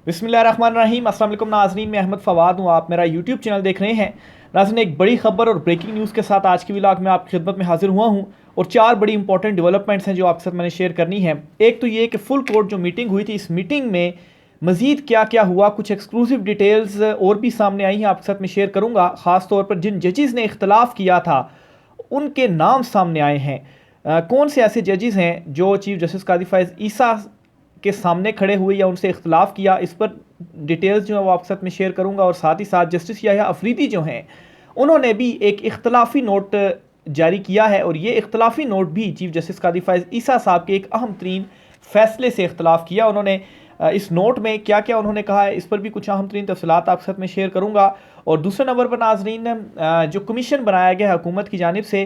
बिस्मिल्लाहिर्रहमानिर्रहीम। अस्सलाम वालेकुम नाज़रीन, मैं अहमद फ़वाद हूँ। आप मेरा यूट्यूब चैनल देख रहे हैं। नाज़रीन, एक बड़ी खबर और ब्रेकिंग न्यूज़ के साथ आज की व्लॉग में आपकी खिदमत में हाजिर हुआ हूँ और चार बड़ी इंपॉर्टेंट डेवलपमेंट्स हैं जो आपके साथ मैंने शेयर करनी है। एक तो ये कि फुल कोर्ट जो मीटिंग हुई थी, इस मीटिंग में मज़ीद क्या क्या हुआ, कुछ एक्सक्लूसिव डिटेल्स और भी सामने आई हैं, आपके साथ मैं शेयर करूँगा। ख़ास तौर पर जिन जजेस ने इख्तलाफ किया था उनके नाम सामने आए हैं। कौन से ऐसे जजेस हैं जो चीफ जस्टिस कादी फ़ाइज़ ईसा के सामने खड़े हुए या उनसे इख्तलाफ किया, इस पर डिटेल्स जो है वो आपके साथ में शेयर करूंगा। और साथ ही साथ जस्टिस याह्या अफरीदी जो हैं उन्होंने भी एक इख्तलाफी नोट जारी किया है और ये इख्तलाफी नोट भी चीफ जस्टिस कादी फ़ाइज़ ईसा साहब के एक अहम तरीन फैसले से इख्तलाफ किया। उन्होंने इस नोट में क्या क्या उन्होंने कहा है, इस पर भी कुछ अहम तरीन तफसीलात आपके साथ में शेयर करूँगा। और दूसरे नंबर पर नाजरीन, जो कमीशन बनाया गया है हुकूमत की जानिब से,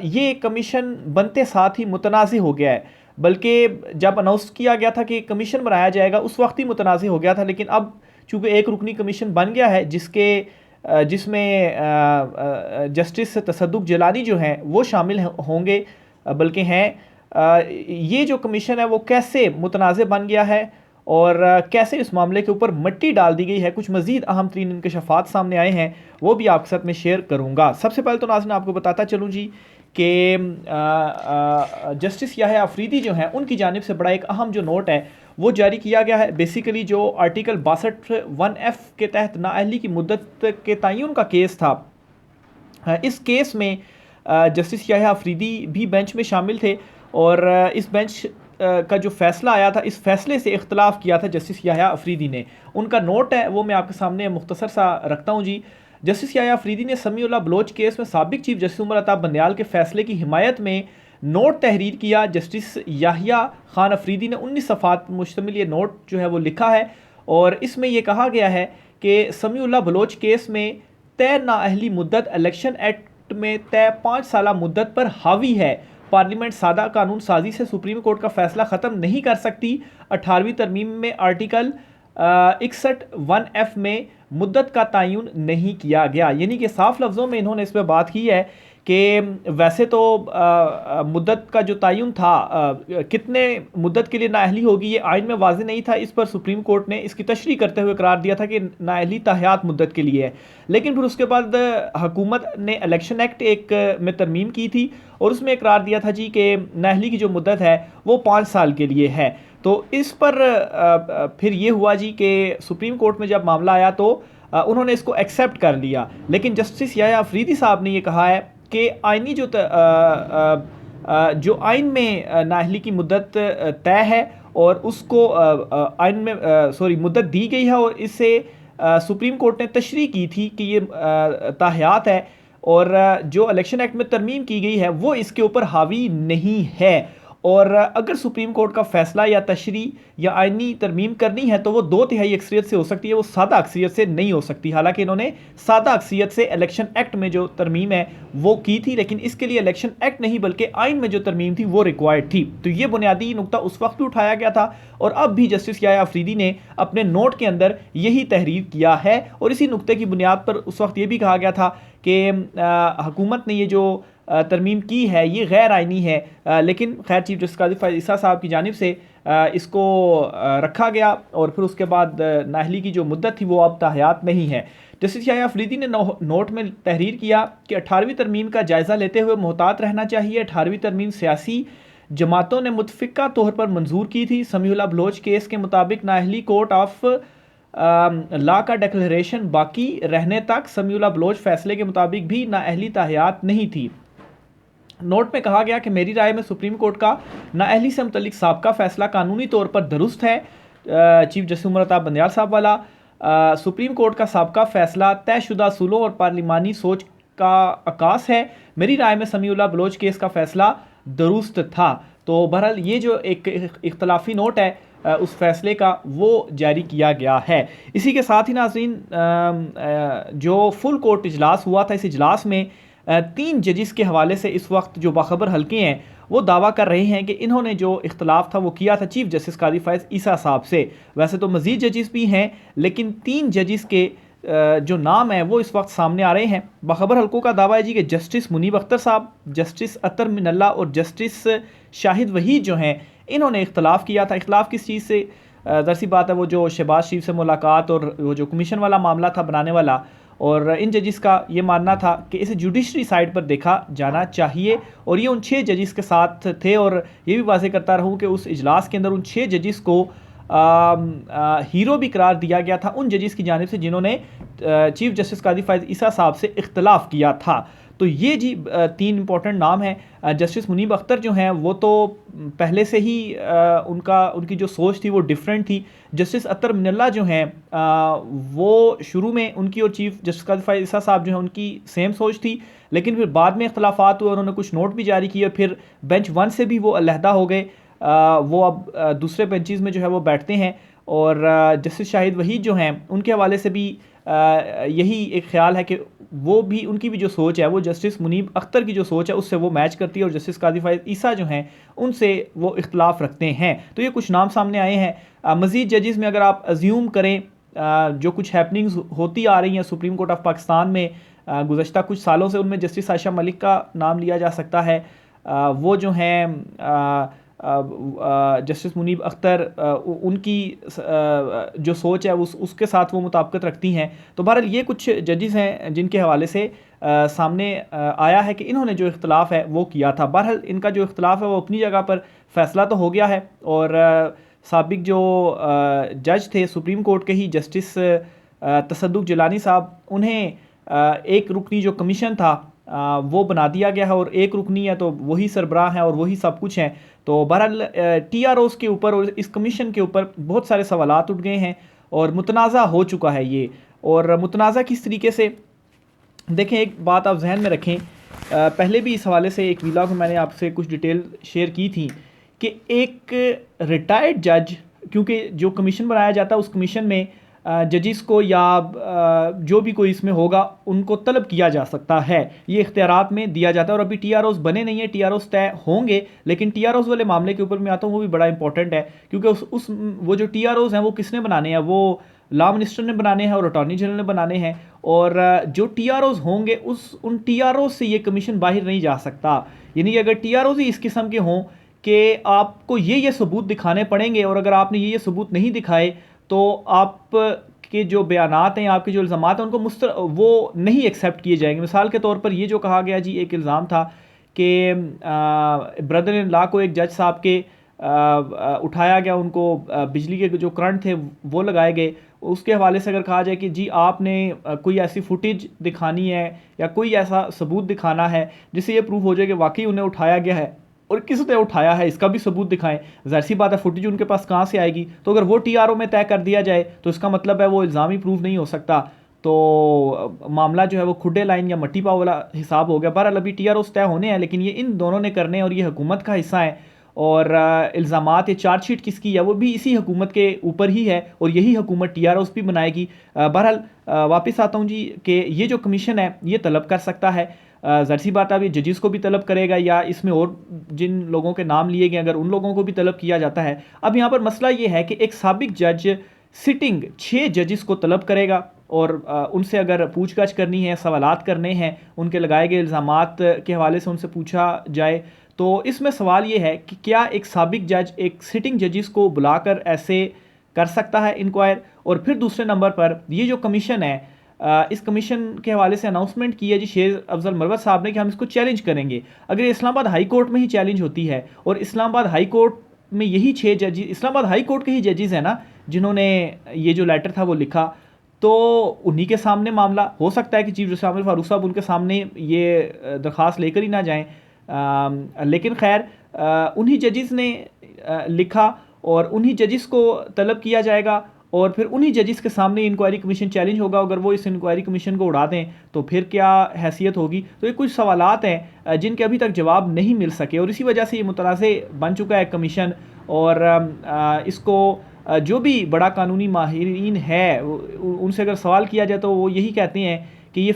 ये कमीशन बनते साथ ही मुतनाज़ हो गया है। बल्कि जब अनाउंस किया गया था कि कमीशन बनाया जाएगा उस वक्त ही मुतनाज़ हो गया था, लेकिन अब चूँकि एक रुकनी कमीशन बन गया है जिसमें जस्टिस तसद्दुक़ जिलानी जो हैं वो शामिल होंगे, बल्कि हैं। ये जो कमीशन है वो कैसे मुतनाज़ बन गया है और कैसे इस मामले के ऊपर मिट्टी डाल दी गई है, कुछ मज़ीद अहम तरीन इंकशाफात सामने आए हैं, वो भी आपके साथ में शेयर करूँगा। सबसे पहले तो नाज़रीन आपको बताता चलूँ जी कि जस्टिस याह्या अफरीदी जो हैं उनकी जानिब से बड़ा एक अहम जो नोट है वो जारी किया गया है। बेसिकली जो आर्टिकल 62(1)(f) के तहत नाअहली की मुद्दत के तयन का केस था, इस केस में जस्टिस याह्या अफरीदी भी बेंच में शामिल थे और इस बेंच का जो फैसला आया था, इस फैसले से इख्तलाफ किया था जस्टिस याह्या अफरीदी ने। उनका नोट है वो मैं आपके सामने मुख्तसर सा रखता हूँ जी। जस्टिस याह्या अफरीदी ने समीउल्लाह बलोच केस में साबिक चीफ जस्टिस उमर अता बंदयाल के फैसले की हिमायत में नोट तहरीर किया। जस्टिस याह्या खान अफरीदी ने 19 सफ़ात मुश्तमिल ये नोट जो है वो लिखा है और इसमें यह कहा गया है कि समीउल्लाह बलोच केस में तय नाअहली मुद्दत इलेक्शन एक्ट में तय 5 साला मुद्दत पर हावी है। पार्लियामेंट सादा कानून साजी से सुप्रीम कोर्ट का फैसला ख़त्म नहीं कर सकती। 18वीं तरमीम में आर्टिकल 61(1)(f) में मुद्दत का तयन नहीं किया गया। यानी कि साफ लफ्ज़ों में इन्होंने इस पर बात की है कि वैसे तो मुद्दत का जो तयन था, कितने मुद्दत के लिए नाअहली होगी ये आइन में वाज़ेह नहीं था। इस पर सुप्रीम कोर्ट ने इसकी तशरीह करते हुए करार दिया था कि नाअहली ताहयात मुद्दत के लिए है। लेकिन फिर उसके बाद हुकूमत ने इलेक्शन एक्ट एक में तरमीम की थी और उसमें करार दिया था जी कि नाअहली की जो मुद्दत है वो 5 साल के लिए है। तो इस पर फिर ये हुआ जी कि सुप्रीम कोर्ट में जब मामला आया तो उन्होंने इसको एक्सेप्ट कर लिया। लेकिन जस्टिस याह्या अफरीदी साहब ने ये कहा है कि आइनी जो आइन में नाअहली की मुद्दत तय है और उसको आइन में मुद्दत दी गई है और इससे सुप्रीम कोर्ट ने तशरीह की थी कि ये ताहयात है और जो इलेक्शन एक्ट में तरमीम की गई है वो इसके ऊपर हावी नहीं है। और अगर सुप्रीम कोर्ट का फैसला या तशरीह या आइनी तरमीम करनी है तो वो 2/3 अक्सरियत से हो सकती है, वो सादा अक्सरियत से नहीं हो सकती। हालांकि इन्होंने सादा अक्सरियत से इलेक्शन एक्ट में जो तरमीम है वो की थी, लेकिन इसके लिए इलेक्शन एक्ट नहीं बल्कि आइन में जो तरमीम थी वो रिक्वायर्ड थी। तो ये बुनियादी नुकता उस वक्त भी उठाया गया था और अब भी जस्टिस याह्या अफरीदी ने अपने नोट के अंदर यही तहरीर किया है और इसी नुकते की बुनियाद पर उस वक्त ये भी कहा गया था कि हुकूमत ने ये जो तरमीम की है ये गैर आइनी है, लेकिन खैर चीफ जस्टिस कादी फ़ाइज़ ईसा साहब की जानिब से इसको रखा गया और फिर उसके बाद नाअहली की जो मुद्दत थी वो अब ताहयात नहीं है। जस्टिस याह्या अफरीदी ने नोट में तहरीर किया कि 18वीं तरमीम का जायज़ा लेते हुए मोहतात रहना चाहिए। 18वीं तरमीम सियासी जमातों ने मुतफ़िक़ा तौर पर मंजूर की थी। समीउल्लाह बलोच केस के मुताबिक नाअहली कोर्ट ऑफ लॉ का डिक्लेरेशन बाकी रहने तक समीउल्लाह बलोच फैसले के मुताबिक भी नाअहली ताहयात नहीं थी। नोट में कहा गया कि मेरी राय में सुप्रीम कोर्ट का नाअहली से मुतल्लिक साबका फैसला कानूनी तौर पर दुरुस्त है। चीफ जस्टिस उमर अता बंदयाल साहब वाला सुप्रीम कोर्ट का साबका फैसला तयशुदा असूलों और पार्लिमानी सोच का अकास है। मेरी राय में समीउल्लाह बलोच केस का फैसला दुरुस्त था। तो बहरहाल ये जो एक इख्तलाफी नोट है उस फैसले का वो जारी किया गया है। इसी के साथ ही नाज़रीन, जो फुल कोर्ट इजलास हुआ था, इस इजलास में 3 जजिस के हवाले से इस वक्त जो बाखबर हल्के हैं वो दावा कर रहे हैं कि इन्होंने जो इख्तलाफ था वो किया था चीफ जस्टिस कादी फ़ाइज़ ईसा साहब से। वैसे तो मज़ीद जजिस भी हैं लेकिन 3 जजिस के जो नाम है वो इस वक्त सामने आ रहे हैं। बाखबर हल्कों का दावा है जी कि जस्टिस मुनीब अख्तर साहब, जस्टिस अतर मिनल्ला और जस्टिस शाहिद वहीद जो हैं इन्होंने इख्तलाफ किया था। इख्तलाफ किस चीज़ से? ज़ाहिर सी बात है वो जो शहबाज शरीफ से मुलाकात और वो जो कमीशन वाला मामला था बनाने वाला, और इन जजिस का ये मानना था कि इसे जुडिशरी साइड पर देखा जाना चाहिए, और ये उन 6 जजिस के साथ थे। और ये भी वाज़ेह करता रहूँ कि उस इजलास के अंदर उन 6 जजिस को हीरो भी करार दिया गया था उन जजिस की जानिब से जिन्होंने चीफ जस्टिस कादी फ़ाइज़ ईसा साहब से इख्तलाफ किया था। तो ये जी 3 इंपॉर्टेंट नाम हैं। जस्टिस मुनीब अख्तर जो हैं वो तो पहले से ही उनकी जो सोच थी वो डिफरेंट थी। जस्टिस अतर मिनल्ला जो हैं वो शुरू में उनकी और चीफ जस्टिस कादी फ़ाइज़ ईसा साहब जो हैं उनकी सेम सोच थी, लेकिन फिर बाद में इख्तलाफात हुए, उन्होंने कुछ नोट भी जारी किए, फिर बेंच 1 से भी वो अलहदा हो गए। वो अब दूसरे बेंचेस में जो है वो बैठते हैं। और जस्टिस शाहिद वहीद जो हैं उनके हवाले से भी यही एक ख्याल है कि वो भी, उनकी भी जो सोच है वो जस्टिस मुनीब अख्तर की जो सोच है उससे वो मैच करती है, और जस्टिस कादी फ़ाइज़ ईसा जो हैं उनसे वो इख्तलाफ रखते हैं। तो ये कुछ नाम सामने आए हैं। मज़ीद जजेस में अगर आप अज्यूम करें जो कुछ हैपनिंग्स होती आ रही हैं सुप्रीम कोर्ट ऑफ पाकिस्तान में गुज़श्ता कुछ सालों से, उनमें जस्टिस आयशा मलिक का नाम लिया जा सकता है। वो जो हैं जस्टिस मुनीब अख्तर, उनकी जो सोच है उसके साथ वो मुताबिकत रखती हैं। तो बहरहाल ये कुछ जजेस हैं जिनके हवाले से सामने आया है कि इन्होंने जो इख्तलाफ है वो किया था। बहरहाल इनका जो इख्तलाफ है वो अपनी जगह पर फ़ैसला तो हो गया है, और साबिक जो जज थे सुप्रीम कोर्ट के ही जस्टिस तसद्दुक़ जिलानी साहब, उन्हें एक रुकनी जो कमीशन था वो बना दिया गया है, और एक रुकनी है तो वही सरबराह हैं और वही सब कुछ हैं। तो बहरहाल TROs के ऊपर और इस कमीशन के ऊपर बहुत सारे सवालात उठ गए हैं और मुतनाज़ा हो चुका है ये। और मुतनाज़ा किस तरीके से, देखें एक बात आप जहन में रखें, पहले भी इस हवाले से एक वीडियो में मैंने आपसे कुछ डिटेल शेयर की थी कि एक रिटायर्ड जज, क्योंकि जो कमीशन बनाया जाता है उस कमीशन में जजिस को या जो भी कोई इसमें होगा उनको तलब किया जा सकता है, ये इख्तियारात में दिया जाता है। और अभी TROs बने नहीं है, TROs तय होंगे, लेकिन TROs वाले मामले के ऊपर मैं आता हूँ, वो भी बड़ा इंपॉर्टेंट है, क्योंकि वो जो TROs हैं वो किसने बनाने हैं, वो लॉ मिनिस्टर ने बनाने हैं और अटॉर्नी जनरल ने बनाने हैं। और जो TROs होंगे उन TROs से ये कमीशन बाहर नहीं जा सकता। यानी कि अगर TROs ही इस किस्म के हों कि आपको ये सबूत दिखाने पड़ेंगे, और अगर आपने ये सबूत नहीं दिखाए तो आप के जो बयानात हैं, आपके जो इल्ज़ामात हैं, उनको वो नहीं एक्सेप्ट किए जाएंगे। मिसाल के तौर पर ये जो कहा गया जी, एक इल्ज़ाम था कि ब्रदर इन लॉ को एक जज साहब के उठाया गया, उनको बिजली के जो करंट थे वो लगाए गए। उसके हवाले से अगर कहा जाए कि जी आपने कोई ऐसी फुटेज दिखानी है या कोई ऐसा सबूत दिखाना है जिससे ये प्रूव हो जाए कि वाकई उन्हें उठाया गया है और किसने उठाया है, इसका भी सबूत दिखाएं। ज़ाहिर सी बात है फुटेज उनके पास कहाँ से आएगी, तो अगर वो TRO में तय कर दिया जाए तो इसका मतलब है वो इल्ज़ाम ही प्रूव नहीं हो सकता। तो मामला जो है वो खुडे लाइन या मट्टी पाव वाला हिसाब हो गया। बहरहाल अभी TROs तय होने हैं, लेकिन ये इन दोनों ने करने, और ये हुकूमत का हिस्सा है, और इल्ज़ामात या चार्जशीट किसकी है वो भी इसी हुकूमत के ऊपर ही है, और यही हुकूमत TROs भी बनाएगी। बहरहाल वापस आता हूँ जी कि ये जो कमीशन है ये तलब कर सकता है, ज़ाहिर सी बात है अभी जजिस को भी तलब करेगा, या इसमें और जिन लोगों के नाम लिए गए अगर उन लोगों को भी तलब किया जाता है। अब यहाँ पर मसला ये है कि एक साबिक जज सिटिंग 6 जजिस को तलब करेगा, और उनसे अगर पूछताछ करनी है, सवालात करने हैं, उनके लगाए गए इल्ज़ामात के हवाले से उनसे पूछा जाए, तो इसमें सवाल ये है कि क्या एक साबिक जज एक सिटिंग जजिस को बुलाकर ऐसे कर सकता है इंक्वायर। और फिर दूसरे नंबर पर ये जो कमीशन है, इस कमीशन के हवाले से अनाउंसमेंट की है जी शेर अफजल मरवत साहब ने कि हम इसको चैलेंज करेंगे। अगर इस्लामाबाद हाई कोर्ट में ही चैलेंज होती है, और इस्लामाबाद हाई कोर्ट में यही 6 जजेस इस्लामाबाद हाई कोर्ट के ही जजेस हैं ना जिन्होंने ये जो लेटर था वो लिखा, तो उन्हीं के सामने मामला हो सकता है कि चीफ जस्टिस आमिर फारूक साहब उनके सामने ये दरख्वास्त लेकर ही ना जाएं। लेकिन खैर उन्हीं जजेस ने लिखा और उन्हीं जजेस को तलब किया जाएगा, और फिर उन्हीं जजिस के सामने इंक्वायरी कमीशन चैलेंज होगा। अगर वो इस इंक्वायरी कमीशन को उड़ा दें तो फिर क्या हैसियत होगी। तो ये कुछ सवालात हैं जिनके अभी तक जवाब नहीं मिल सके, और इसी वजह से ये मुतनाज़े बन चुका है कमीशन। और इसको जो भी बड़ा कानूनी माहिरीन है उनसे अगर सवाल किया जाए तो वो यही कहते हैं कि ये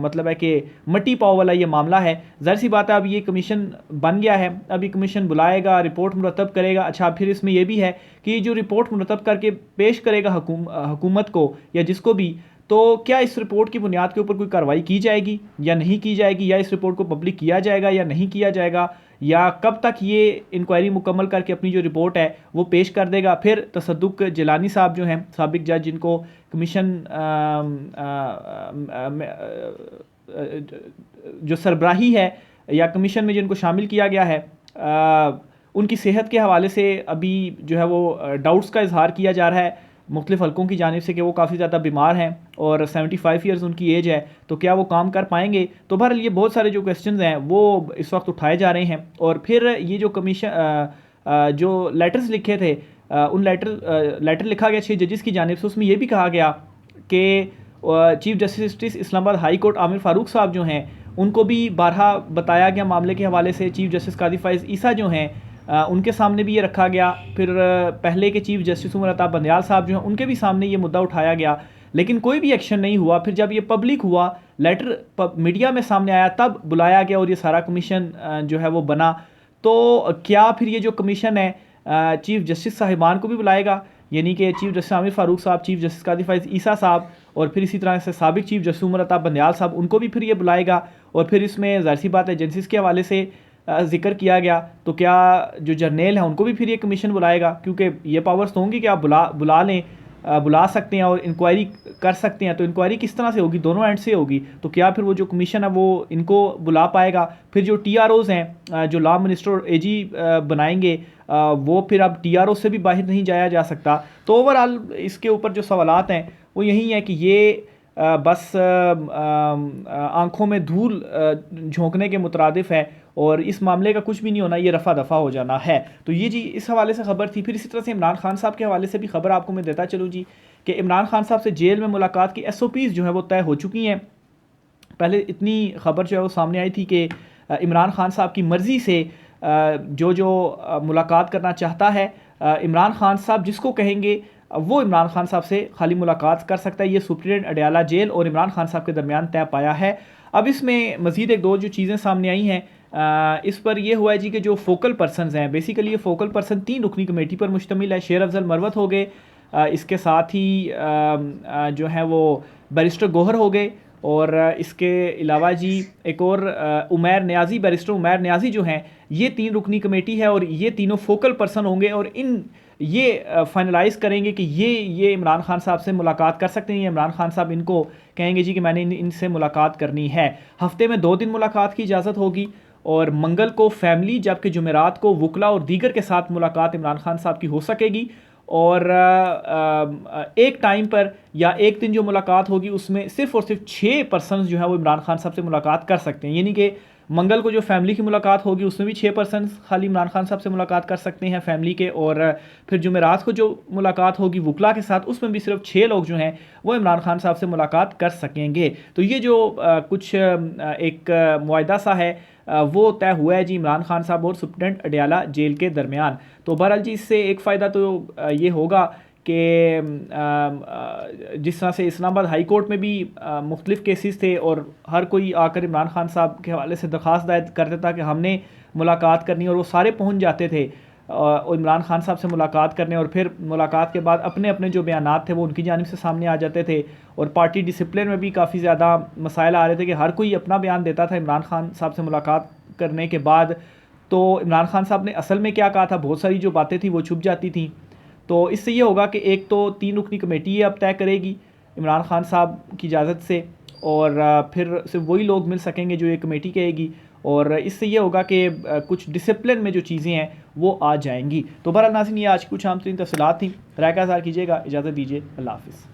मतलब है कि मट्टी पाव वाला ये मामला है। ज़ाहिर सी बात है अब ये कमीशन बन गया है, अभी कमीशन बुलाएगा, रिपोर्ट मुरतब करेगा। अच्छा फिर इसमें यह भी है कि जो रिपोर्ट मुरतब करके पेश करेगा हुकूमत को या जिसको भी, तो क्या इस रिपोर्ट की बुनियाद के ऊपर कोई कार्रवाई की जाएगी या नहीं की जाएगी, या इस रिपोर्ट को पब्लिक किया जाएगा या नहीं किया जाएगा, या कब तक ये इंक्वायरी मुकम्मल करके अपनी जो रिपोर्ट है वो पेश कर देगा। फिर तसद्दुक जिलानी साहब जो हैं साबिक जज, जिनको कमीशन जो सरबराही है या कमीशन में जिनको शामिल किया गया है, उनकी सेहत के हवाले से अभी जो है वो डाउट्स का इजहार किया जा रहा है मुख्तलिफ़ हलकों की जानिब से कि वो काफ़ी ज़्यादा बीमार हैं और 75 ईयर्स उनकी एज है, तो क्या वो काम कर पाएंगे। तो बहरहाल ये बहुत सारे जो क्वेश्चंस हैं वो इस वक्त उठाए जा रहे हैं। और फिर ये जो कमीशन जो लेटर्स लिखे थे, उन लेटर लिखा गया 6 जजेस की जानिब से, उसमें ये भी कहा गया कि chief justice Islamabad high court Aamir Farooq साहब जो हैं उनको भी बारहा बताया गया मामले के हवाले से। चीफ जस्टिस कादी फ़ाइज़ ईसा जो हैं उनके सामने भी ये रखा गया। फिर पहले के चीफ जस्टिस उमर अता बंदयाल साहब जो हैं उनके भी सामने ये मुद्दा उठाया गया, लेकिन कोई भी एक्शन नहीं हुआ। फिर जब ये पब्लिक हुआ, लेटर मीडिया में सामने आया, तब बुलाया गया और ये सारा कमीशन जो है वो बना। तो क्या फिर ये जो कमीशन है चीफ जस्टिस साहिबान को भी बुलाएगा, यानी कि चीफ जस्टिस आमिर फ़ारूक साहब, चीफ जस्टिस कादी फ़ाइज़ ईसा साहब और फिर इसी तरह से साबिक चीफ जस्टिस उमर अता बंदयाल साहब, उनको भी फिर ये बुलाएगा। और फिर इसमें ज़ाहिर सी बात है एजेंसीज़ के हवाले से जिक्र किया गया, तो क्या जो जर्नेल हैं उनको भी फिर ये कमीशन बुलाएगा, क्योंकि ये पावर्स तो होंगी कि आप बुला लें, बुला सकते हैं और इंक्वायरी कर सकते हैं। तो इंक्वायरी किस तरह से होगी, दोनों एंड से होगी। तो क्या फिर वो जो कमीशन है वो इनको बुला पाएगा। फिर जो TROs हैं जो लॉ मिनिस्टर और AG बनाएंगे, वो फिर अब TRO से भी बाहर नहीं जाया जा सकता। तो ओवरऑल इसके ऊपर जो सवालात हैं वो यही है कि ये बस आंखों में धूल झोंकने के मुतरादिफ है और इस मामले का कुछ भी नहीं होना, ये रफ़ा दफ़ा हो जाना है। तो ये जी इस हवाले से ख़बर थी। फिर इसी तरह से इमरान खान साहब के हवाले से भी ख़बर आपको मैं देता चलूँ जी, कि इमरान खान साहब से जेल में मुलाकात की SOPs जो है वो तय हो चुकी हैं। पहले इतनी ख़बर जो है वो सामने आई थी कि इमरान खान साहब की मर्ज़ी से जो मुलाकात करना चाहता है, इमरान खान साहब जिसको कहेंगे वो इमरान खान साहब से खाली मुलाकात कर सकता है। ये सुप्रीडेंट अडयाला जेल और इमरान खान साहब के दरमियान तय पाया है। अब इसमें मज़ीद एक दो जो चीज़ें सामने आई हैं, इस पर यह हुआ है जी कि जो फोकल पर्सनस हैं, बेसिकली ये फोकल पर्सन 3 रुकनी कमेटी पर मुश्तमिल है। शेर अफजल मरवत हो गए, इसके साथ ही जो है वो बैरिस्टर गोहर हो गए, और इसके अलावा जी एक और उमैर न्याज़ी, बैरिस्टर उमैर न्याज़ी जो हैं, ये 3 रुकनी कमेटी है और ये तीनों फोकल पर्सन होंगे और ये फाइनलाइज़ करेंगे कि ये इमरान खान साहब से मुलाकात कर सकते हैं। इमरान खान साहब इनको कहेंगे जी कि मैंने इनसे मुलाकात करनी है। हफ्ते में 2 दिन मुलाकात की इजाज़त होगी और मंगल को फैमिली, जबकि जुमेरात को वकला और दीगर के साथ मुलाकात इमरान खान साहब की हो सकेगी। और एक टाइम पर या एक दिन जो मुलाकात होगी उसमें सिर्फ़ और सिर्फ 6 पर्सनस जो है वो इमरान खान साहब से मुलाकात कर सकते हैं। यानी कि मंगल को जो फैमिली की मुलाकात होगी उसमें भी 6 पर्सनस खाली इमरान खान साहब से मुलाकात कर सकते हैं फैमिली के, और फिर जुमेरात को जो मुलाकात होगी वकला के साथ उसमें भी सिर्फ 6 लोग जो हैं वो इमरान खान साहब से मुलाकात कर सकेंगे। तो ये जो कुछ एक मुआहदा सा है वो तय हुआ है जी इमरान खान साहब और सुप्रीडेंट अडयाला जेल के दरमियान। तो बहरहाल जी इससे एक फ़ायदा तो ये होगा कि जिस तरह से इस्लामाबाद हाई कोर्ट में भी मुख्तलिफ़ केसेस थे और हर कोई आकर इमरान खान साहब के हवाले से दरख्वास्त दायर कर देता कि हमने मुलाकात करनी, और वो सारे पहुंच जाते थे और इमरान खान साहब से मुलाकात करने, और फिर मुलाकात के बाद अपने अपने जो बयानात थे वो उनकी जानिब से सामने आ जाते थे। और पार्टी डिसिप्लिन में भी काफ़ी ज़्यादा मसाइल आ रहे थे कि हर कोई अपना बयान देता था इमरान खान साहब से मुलाकात करने के बाद। तो इमरान खान साहब ने असल में क्या कहा था, बहुत सारी जो बातें थी वो छुप जाती थी। तो इससे ये होगा कि एक तो 3 रुकनी कमेटी ये अब तय करेगी इमरान खान साहब की इजाज़त से, और फिर सिर्फ वही लोग मिल सकेंगे जो ये कमेटी कहेगी, और इससे ये होगा कि कुछ डिसिप्लिन में जो चीज़ें हैं वो आ जाएंगी। तो बहरहाल नाज़रीन, ये आज की कुछ आम तरीन तफसीलात थी। राय का इज़हार कीजिएगा, इजाज़त दीजिए, अल्लाह हाफ़िज़।